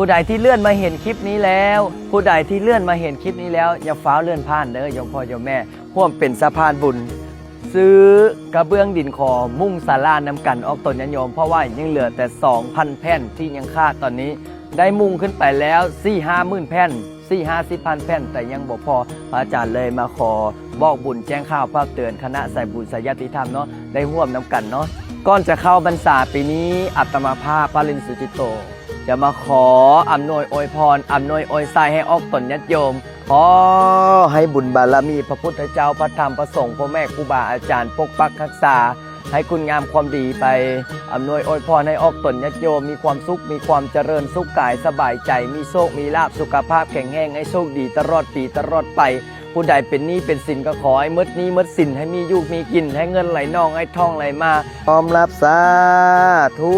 ผู้ใดที่เลื่อนมาเห็นคลิปนี้แล้วผู้ใดที่เลื่อนมาเห็นคลิปนี้แล้วอย่าฟ้าวเลื่อนผ่านเด้อยมพ่อยมแม่ร่วมเป็นสะพานบุญซื้อกระเบื้องดินคอมุ่งศาลานำกันออกตนญาติโยมเพราะว่ายังเหลือแต่ 2,000 แผ่นที่ยังขาดตอนนี้ได้มุ่งขึ้นไปแล้ว 4-5 หมื่นแผ่น4-50,000 แผ่นแต่ยังบ่พอพระอาจารย์เลยมาขอบอกบุญแจ้งข่าวภาพเตือนคณะสายบุญสายญาติธรรมเนาะได้ร่วมนำกันเนาะก่อนจะเข้าพรรษาปีนี้อัตมาภาพปรินสุจิตโตจะมาขออำนวยอวยพรอำนวยอวยไซให้ออกตนญาติโยมขอให้บุญบารมีพระพุทธเจ้าพระธรรมพระสงฆ์พ่อแม่ครูบาอาจารย์ปกปักรักษาให้คุณงามความดีไปอำนวยอวยพรให้ออกตนญาติโยมมีความสุขมีความเจริญสุขกายสบายใจมีโชคมีลาภสุขภาพแข็งแรงให้โชคดีตลอดปีตลอดไปผู้ใดเป็นหนี้เป็นสินก็ขอให้มดหนี้มดสินให้มีอยู่มีกินให้เงินไหลนองให้ทองไหลมาพร้อมรับสาธุ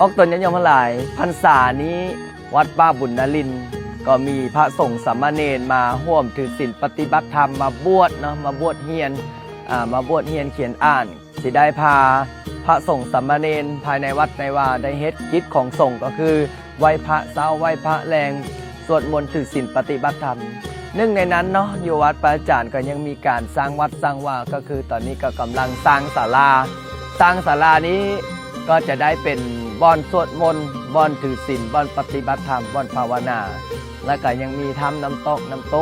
ออกตนญาติโยมทั้งหลายพรรษานี้วัดป้าบุญนรินทร์ก็มีพระสงฆ์สามเณรมาร่วมถือศีลปฏิบัติธรรมมาบวชเนาะมาบวชเฮียนเขียนอ่านสิได้พาพระสงฆ์สามเณรภายในวัดในว่าได้เฮ็ดกิจของสงฆ์ก็คือไหว้พระเช้าไหว้พระแรงสวดมนต์ถือศีลปฏิบัติธรรมหนึ่งในนั้นเนาะอยู่วัดพระอาจารย์ก็ยังมีการสร้างวัดสร้างว่าก็คือตอนนี้ก็กำลังสร้างศาลานี้ก็จะได้เป็นบ่อนสวดมนต์บ่อนถือศีลบ่อนปฏิบัติธรรมบ่อนภาวนาและก็ยังมีทำน้ำต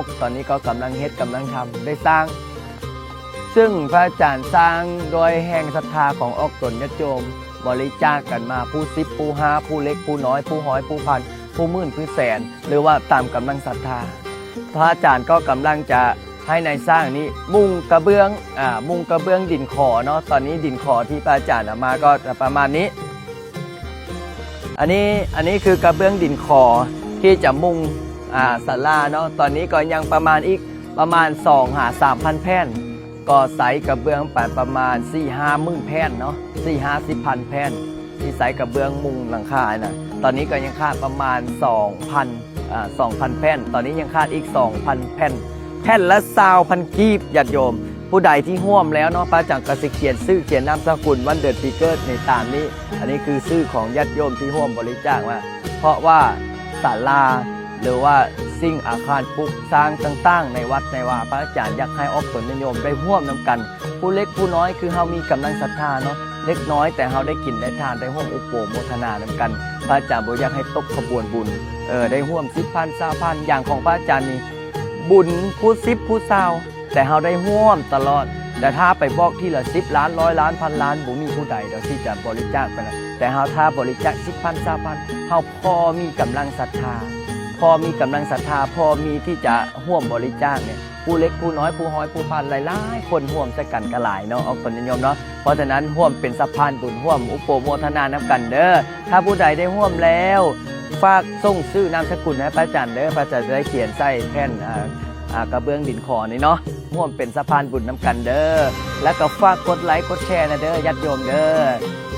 กตอนนี้ก็กำลังเฮ็ดกำลังทำได้สร้างซึ่งพระอาจารย์สร้างโดยแห่งศรัทธาของออกตนญาติโยมบริจาคกันมาผู้10ผู้5ผู้เล็กผู้น้อยผู้ห้อยผู้พันผู้หมื่นผู้แสนหรือว่าตามกำลังศรัทธาพระอาจารย์ก็กำลังจะให้ในสร้างนี้มุงกระเบื้องดินขอเนาะตอนนี้ดินขอที่พระอาจารย์นำมาก็จะประมาณนี้อันนี้คือกระเบื้องดินขอที่จะมุงศาลาเนาะตอนนี้ก็ยังประมาณ3,000 แผ่นก็ใส่กระเบื้องไปประมาณ 4-5 หมื่นแผ่นเนาะ4-50,000 แผ่นที่ใส่กระเบื้องมุงหลังคานะตอนนี้ก็ยังขาดประมาณ 2,000 แผ่นตอนนี้ยังขาดอีก 2,000 แผ่นละ20,000 กีบญาติโยมผู้ใดที่ร่วมแล้วเนาะพระอาจารย์ก็สิเขียนชื่อเขียนนามสกุลวันเดือนปีเกิดในตามนี้อันนี้คือชื่อของญาติโยมที่ร่วมบริจาคมาเพราะว่าศาลาหรือว่าสิ่งอาคารปลูกสร้างต่างๆในวัดในว่าพระอาจารย์อยากให้ออกตนญาติโยมได้ร่วมนำกันผู้เล็กผู้น้อยคือเฮามีกำลังศรัทธาเนาะเล็กน้อยแต่เฮาได้กินได้ทานได้ร่วมอุปโภคโมทนานำกันพระอาจารย์บ่อยากให้ตกขบวนบุญได้ร่วม10,000 20,000อย่างของพระอาจารย์นี่บุญผู้10ผู้20แต่เฮาได้ร่วมตลอดแต่ถ้าไปบอกที่ละ10 ล้าน100 ล้านพันล้านบ่มีผู้ใดดอกที่จะบริจาคไปนะแต่เฮาถ้าบริจาค10,000 20,000เฮาพอมีกำลังศรัทธาพอมีที่จะร่วมบริจาคเนี่ยผู้เล็กผู้น้อยผู้ห้อยผู้พันหลายๆคนร่วมกันก็หลายเนาะออกตนญาติโยมเนาะเพราะฉะนั้นร่วมเป็นสะพานบุญร่วมอุปโภคโมทนานำกันเด้อถ้าผู้ใดได้ร่วมแล้วฝากส่งชื่อนามสกุลให้พระอาจารย์เด้อพระอาจารย์จะได้เขียนใส่แผ่นกระเบื้องดินขอนี่เนาะร่วมเป็นสะพานบุญนำกันเด้อแล้วก็ฝากกดไลค์กดแชร์นะเด้อญาติโยมเด้อ